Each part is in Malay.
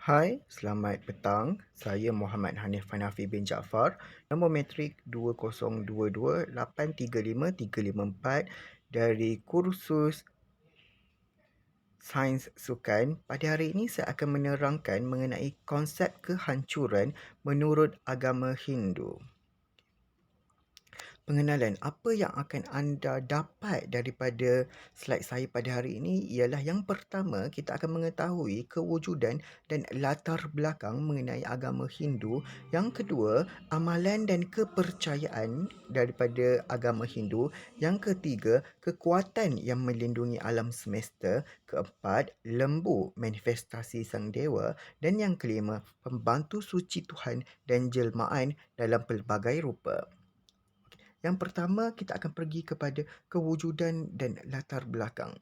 Hai, selamat petang. Saya Muhammad Hanif Hanafi bin Jaafar. Nombor metrik 2022835354 dari kursus Sains Sukan. Pada hari ini saya akan menerangkan mengenai konsep kehancuran menurut agama Hindu. Pengenalan, apa yang akan anda dapat daripada slide saya pada hari ini ialah yang pertama, kita akan mengetahui kewujudan dan latar belakang mengenai agama Hindu. Yang kedua, amalan dan kepercayaan daripada agama Hindu. Yang ketiga, kekuatan yang melindungi alam semesta. Keempat, lembu manifestasi sang dewa. Dan yang kelima, pembantu suci Tuhan dan jelmaan dalam pelbagai rupa. Yang pertama, kita akan pergi kepada kewujudan dan latar belakang.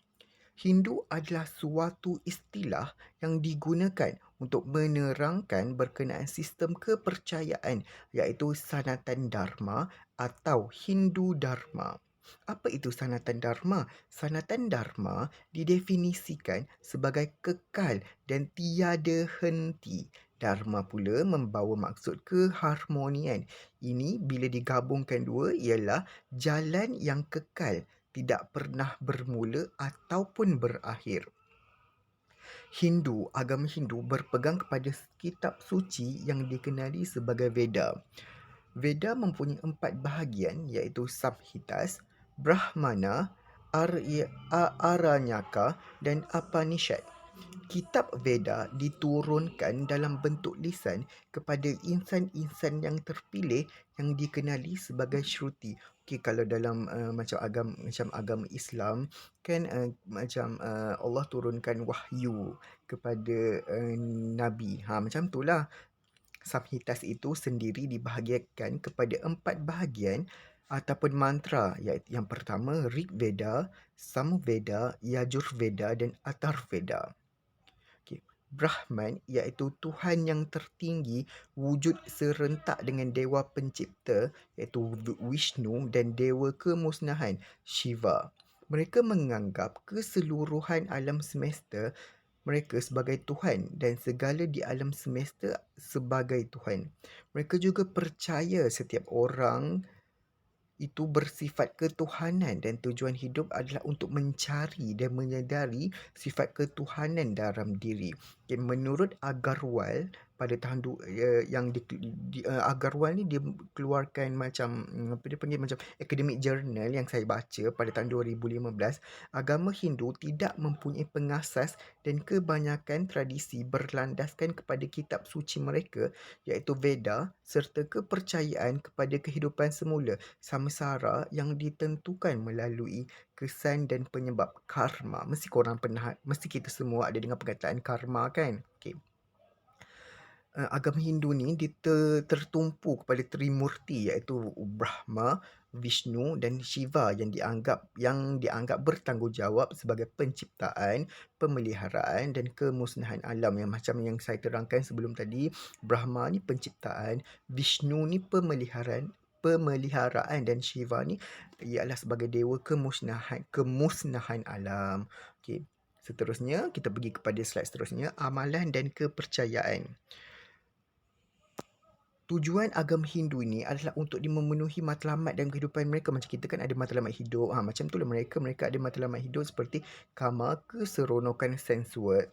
Hindu adalah suatu istilah yang digunakan untuk menerangkan berkenaan sistem kepercayaan iaitu Sanatan Dharma atau Hindu Dharma. Apa itu Sanatan Dharma? Sanatan Dharma didefinisikan sebagai kekal dan tiada henti. Dharma pula membawa maksud keharmonian. Ini bila digabungkan dua ialah jalan yang kekal, tidak pernah bermula ataupun berakhir. Agama Hindu berpegang kepada kitab suci yang dikenali sebagai Veda. Veda mempunyai 4 bahagian iaitu Samhitas, Brahmana, Aranyaka dan Upanishad. Kitab Veda diturunkan dalam bentuk lisan kepada insan-insan yang terpilih yang dikenali sebagai Shruti. Okey, kalau dalam macam agama Islam kan Allah turunkan wahyu kepada nabi. Macam itulah. Samhitas itu sendiri dibahagikan kepada 4 bahagian ataupun mantra, iaitu yang pertama Rig Veda, Samveda, Yajurveda dan Atharveda. Okay. Brahman iaitu Tuhan yang tertinggi, wujud serentak dengan Dewa Pencipta iaitu Vishnu dan Dewa Kemusnahan Shiva. Mereka menganggap keseluruhan alam semesta mereka sebagai Tuhan dan segala di alam semesta sebagai Tuhan. Mereka juga percaya setiap orang itu bersifat ketuhanan dan tujuan hidup adalah untuk mencari dan menyedari sifat ketuhanan dalam diri. Okay, menurut Agarwal pada tahun Agarwal ni dia keluarkan macam apa dia panggil macam academic journal yang saya baca pada tahun 2015. Agama Hindu tidak mempunyai pengasas dan kebanyakan tradisi berlandaskan kepada kitab suci mereka iaitu Veda serta kepercayaan kepada kehidupan semula samsara yang ditentukan melalui kesan dan penyebab karma. Mesti kita semua ada dengan perkataan karma kan? Okey. Agama Hindu ni dia tertumpu kepada Trimurti iaitu Brahma, Vishnu dan Shiva yang dianggap bertanggungjawab sebagai penciptaan, pemeliharaan dan kemusnahan alam. Yang macam yang saya terangkan sebelum tadi, Brahma ni penciptaan, Vishnu ni pemeliharaan dan Shiva ni ialah sebagai dewa kemusnahan alam. Okey. Seterusnya kita pergi kepada slide seterusnya, amalan dan kepercayaan. Tujuan agama Hindu ini adalah untuk memenuhi matlamat dalam kehidupan mereka. Macam kita kan ada matlamat hidup. Macam itulah mereka ada matlamat hidup seperti kama, keseronokan sensual.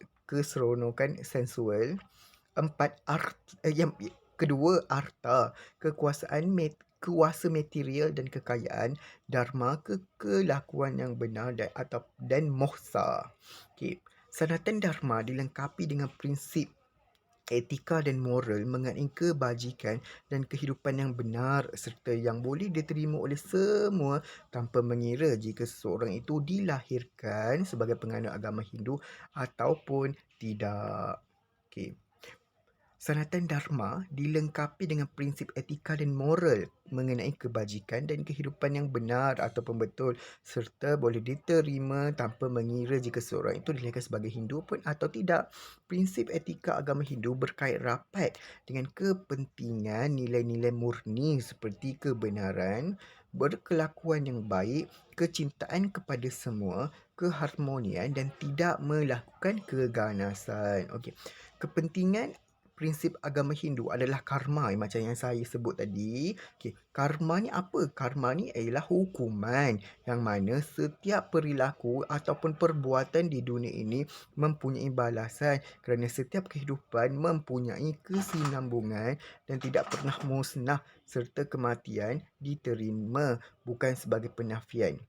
Yang kedua, arta, kuasa material dan kekayaan. Dharma, kelakuan yang benar dan mohsa. Okay. Sanatan Dharma dilengkapi dengan prinsip etika dan moral mengenai kebajikan dan kehidupan yang benar serta yang boleh diterima oleh semua tanpa mengira jika seseorang itu dilahirkan sebagai penganut agama Hindu ataupun tidak. Okey. Sanatan Dharma dilengkapi dengan prinsip etika dan moral mengenai kebajikan dan kehidupan yang benar ataupun betul serta boleh diterima tanpa mengira jika seorang itu dilahirkan sebagai Hindu pun atau tidak. Prinsip etika agama Hindu berkait rapat dengan kepentingan nilai-nilai murni seperti kebenaran, berkelakuan yang baik, kecintaan kepada semua, keharmonian dan tidak melakukan keganasan. Okey. Kepentingan prinsip agama Hindu adalah karma macam yang saya sebut tadi. Okey, karma ni apa? Karma ni ialah hukuman yang mana setiap perilaku ataupun perbuatan di dunia ini mempunyai balasan kerana setiap kehidupan mempunyai kesinambungan dan tidak pernah musnah serta kematian diterima bukan sebagai penafian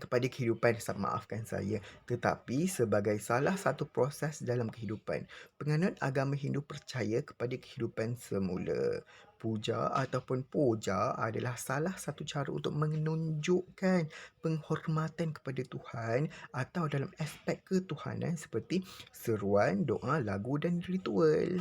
kepada kehidupan, maafkan saya, tetapi sebagai salah satu proses dalam kehidupan. Penganut agama Hindu percaya kepada kehidupan semula. Puja ataupun puja adalah salah satu cara untuk menunjukkan penghormatan kepada Tuhan atau dalam aspek ketuhanan seperti seruan, doa, lagu dan ritual.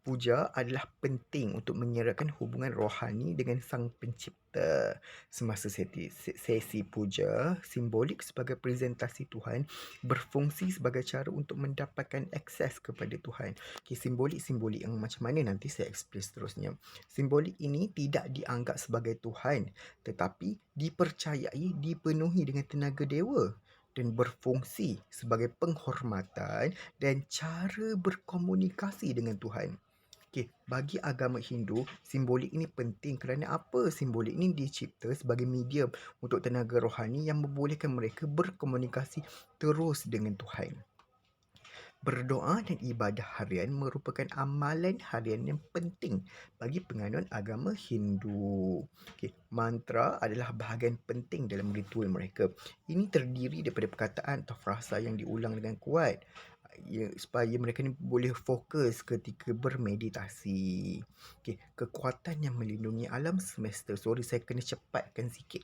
Puja adalah penting untuk menyeratkan hubungan rohani dengan Sang Pencipta. Semasa sesi puja, simbolik sebagai presentasi Tuhan berfungsi sebagai cara untuk mendapatkan akses kepada Tuhan. Okay, simbolik-simbolik yang macam mana nanti saya explain seterusnya. Simbolik ini tidak dianggap sebagai Tuhan tetapi dipercayai dipenuhi dengan tenaga dewa dan berfungsi sebagai penghormatan dan cara berkomunikasi dengan Tuhan. Okey, bagi agama Hindu, simbolik ini penting kerana apa? Simbolik ini dicipta sebagai medium untuk tenaga rohani yang membolehkan mereka berkomunikasi terus dengan Tuhan. Berdoa dan ibadah harian merupakan amalan harian yang penting bagi penganut agama Hindu. Okey, mantra adalah bahagian penting dalam ritual mereka. Ini terdiri daripada perkataan atau frasa yang diulang dengan kuat supaya mereka ni boleh fokus ketika bermeditasi. Okey, kekuatan yang melindungi alam semesta. Sorry, saya kena cepatkan sikit.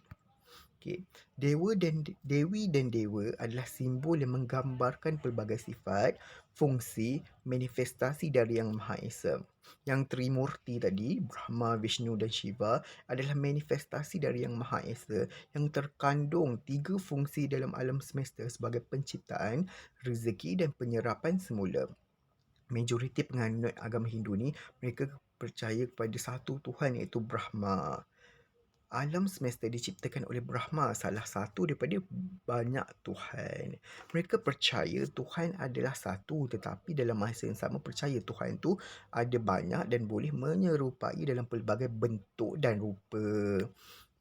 Okey, dewi dan dewa adalah simbol yang menggambarkan pelbagai sifat, fungsi, manifestasi dari Yang Maha Esa. Yang Trimurti tadi, Brahma, Vishnu dan Shiva adalah manifestasi dari Yang Maha Esa yang terkandung 3 fungsi dalam alam semesta sebagai penciptaan, rezeki dan penyerapan semula. Majoriti penganut agama Hindu ni mereka percaya kepada satu Tuhan iaitu Brahma. Alam semesta diciptakan oleh Brahma, salah satu daripada banyak Tuhan. Mereka percaya Tuhan adalah satu tetapi dalam masa yang sama percaya Tuhan tu ada banyak dan boleh menyerupai dalam pelbagai bentuk dan rupa.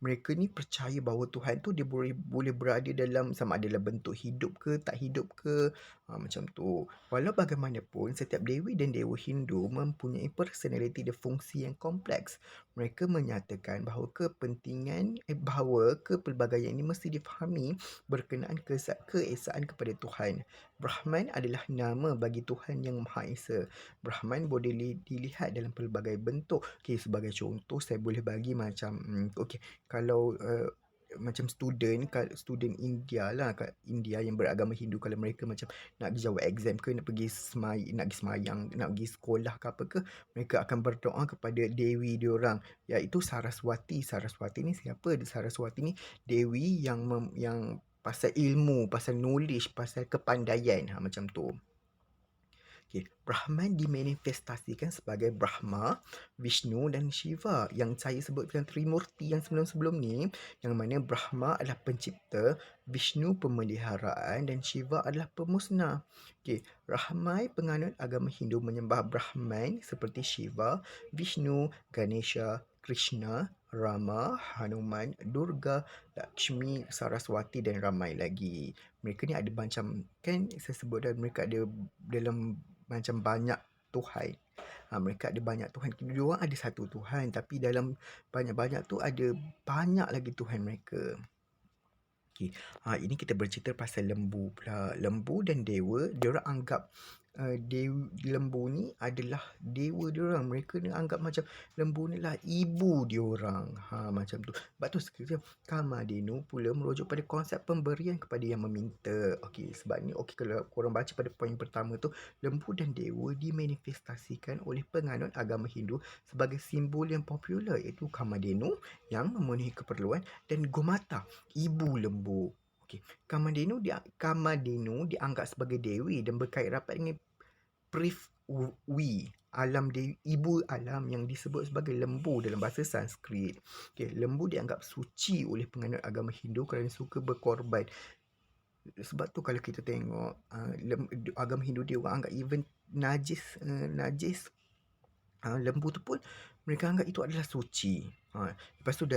Mereka ni percaya bahawa Tuhan tu dia boleh berada dalam sama ada dalam bentuk hidup ke tak hidup ke, macam tu. Walau bagaimanapun setiap dewi dan dewa Hindu mempunyai personaliti dan fungsi yang kompleks. Mereka menyatakan bahawa kepelbagaian ini mesti difahami berkenaan keesaan kepada Tuhan. Brahman adalah nama bagi Tuhan yang Maha Esa. Brahman boleh dilihat dalam pelbagai bentuk. Okey, sebagai contoh saya boleh bagi macam kalau macam student India lah, kat India yang beragama Hindu, kalau mereka macam nak pergi jawab exam ke, nak pergi semayang, nak pergi sekolah ke apa ke, mereka akan berdoa kepada dewi diorang iaitu Saraswati. Saraswati ni siapa? Saraswati ni dewi yang pasal ilmu, pasal knowledge, pasal kepandaian, macam tu. Okay. Brahman dimanifestasikan sebagai Brahma, Vishnu dan Shiva. Yang saya sebutkan Trimurti yang sebelum-sebelum ni, yang mana Brahma adalah pencipta, Vishnu pemeliharaan dan Shiva adalah pemusnah. Okay. Ramai penganut agama Hindu menyembah Brahman seperti Shiva, Vishnu, Ganesha, Krishna, Rama, Hanuman, Durga, Lakshmi, Saraswati dan ramai lagi. Mereka ni ada macam, kan saya sebut dah, mereka ada dalam macam banyak Tuhan. Mereka ada banyak Tuhan. Diorang ada satu Tuhan tapi dalam banyak-banyak tu ada banyak lagi Tuhan mereka. Okay. Ini kita bercerita pasal lembu pula. Lembu dan dewa, diorang anggap lembu ni adalah dewa diorang. Mereka ni anggap macam lembu ni lah ibu diorang. Macam tu. Sebab tu sekarang Kamadhenu pula merujuk pada konsep pemberian kepada yang meminta. Okey, sebab ni kalau korang baca pada poin pertama tu, lembu dan dewa dimanifestasikan oleh penganut agama Hindu sebagai simbol yang popular iaitu Kamadhenu yang memenuhi keperluan dan Gomata, ibu lembu. Okey, Kamadhenu dianggap sebagai dewi dan berkait rapat dengan Prithvi, alam ibu alam yang disebut sebagai lembu dalam bahasa Sanskrit. Okey, lembu dianggap suci oleh penganut agama Hindu kerana suka berkorban. Sebab tu kalau kita tengok agama Hindu dia orang anggap even najis lembu tu pun mereka anggap itu adalah suci. Lepas tu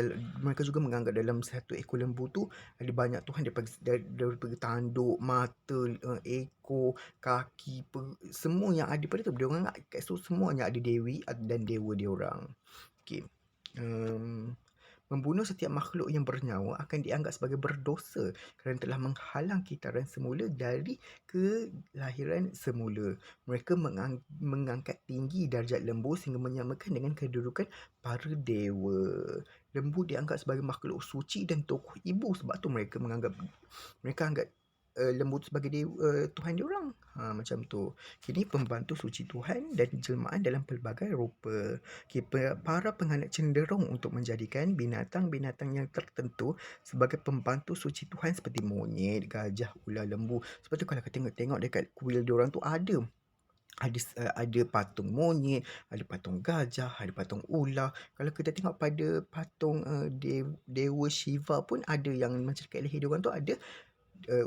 mereka juga menganggap dalam satu ekor lembu tu ada banyak Tuhan daripada tanduk, mata, ekor, kaki, semua yang ada pada tu. Dia orang anggap kat situ semuanya ada dewi dan dewa dia orang. Okey. Membunuh setiap makhluk yang bernyawa akan dianggap sebagai berdosa kerana telah menghalang kitaran semula dari kelahiran semula. Mereka mengangkat tinggi darjat lembu sehingga menyamakan dengan kedudukan para dewa. Lembu dianggap sebagai makhluk suci dan tokoh ibu, sebab tu mereka anggap lembu tu sebagai Tuhan diorang. Macam tu. Kini pembantu suci Tuhan dan jelmaan dalam pelbagai rupa. Para penganut cenderung untuk menjadikan binatang-binatang yang tertentu sebagai pembantu suci Tuhan seperti monyet, gajah, ular, lembu. Sebab tu kalau kita tengok dekat kuil diorang tu ada patung monyet, ada patung gajah, ada patung ular. Kalau kita tengok pada patung Dewa Shiva pun ada yang macam dekat leher diorang tu ada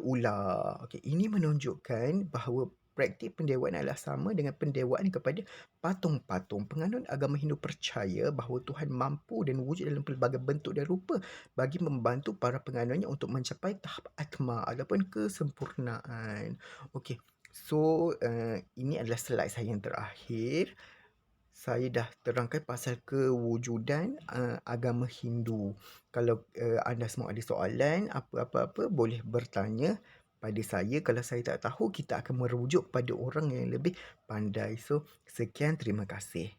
ular. Okey, ini menunjukkan bahawa praktik pendewaan adalah sama dengan pendewaan kepada patung-patung. Penganut agama Hindu percaya bahawa Tuhan mampu dan wujud dalam pelbagai bentuk dan rupa bagi membantu para penganutnya untuk mencapai tahap atma ataupun kesempurnaan. Okey, so ini adalah slide saya yang terakhir. Saya dah terangkan pasal kewujudan agama Hindu. Kalau anda semua ada soalan, apa-apa boleh bertanya pada saya. Kalau saya tak tahu, kita akan merujuk pada orang yang lebih pandai. So, sekian, terima kasih.